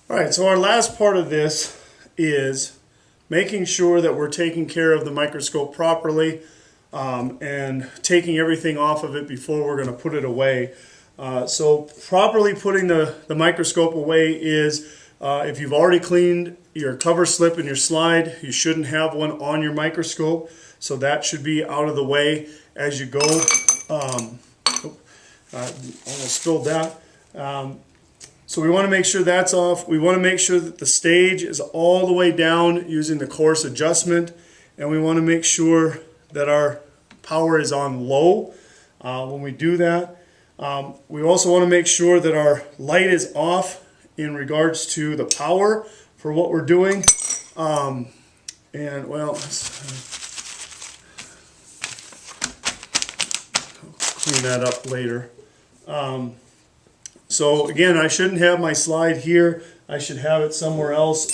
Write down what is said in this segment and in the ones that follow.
All right, so our last part of this is making sure that we're taking care of the microscope properly and taking everything off of it before we're going to put it away. So properly putting the microscope away is if you've already cleaned your cover slip and your slide, you shouldn't have one on your microscope. So that should be out of the way as you go. Almost spilled that. So we want to make sure that's off. We want to make sure that the stage is all the way down using the coarse adjustment. And we want to make sure that our power is on low when we do that. We also want to make sure that our light is off in regards to the power for what we're doing. And well, clean that up later. So again, I shouldn't have my slide here. I should have it somewhere else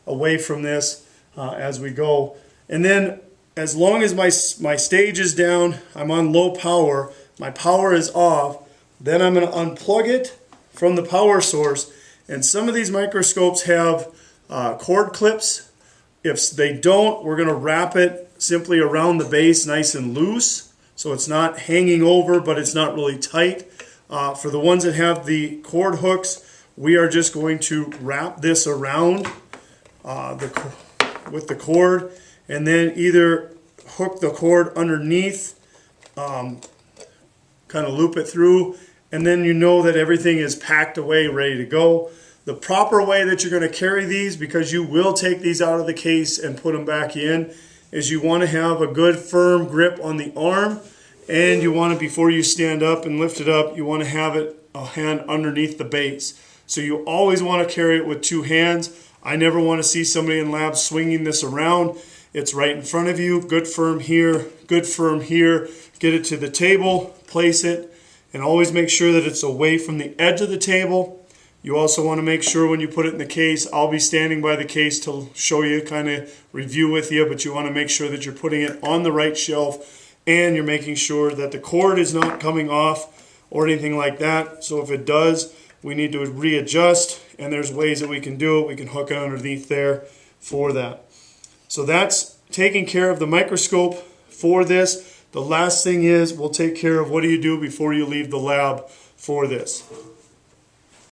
away from this as we go. And then as long as my stage is down, I'm on low power, my power is off, then I'm going to unplug it from the power source. And some of these microscopes have cord clips. If they don't, we're going to wrap it simply around the base nice and loose, so it's not hanging over, but it's not really tight. For the ones that have the cord hooks, we are just going to wrap this around with the cord, and then either hook the cord underneath, kind of loop it through, and then you know that everything is packed away, ready to go. The proper way that you're going to carry these, because you will take these out of the case and put them back in, is you want to have a good firm grip on the arm. And you want to, before you stand up and lift it up, you want to have a hand underneath the base. So you always want to carry it with two hands. I never want to see somebody in lab swinging this around. It's right in front of you. Good firm here, good firm here. Get it to the table, place it, and always make sure that it's away from the edge of the table. You also want to make sure when you put it in the case, I'll be standing by the case to show you, kind of review with you, but you want to make sure that you're putting it on the right shelf. And you're making sure that the cord is not coming off or anything like that. So if it does, we need to readjust, and there's ways that we can do it. We can hook it underneath there for that. So that's taking care of the microscope for this. The last thing is we'll take care of what do you do before you leave the lab for this.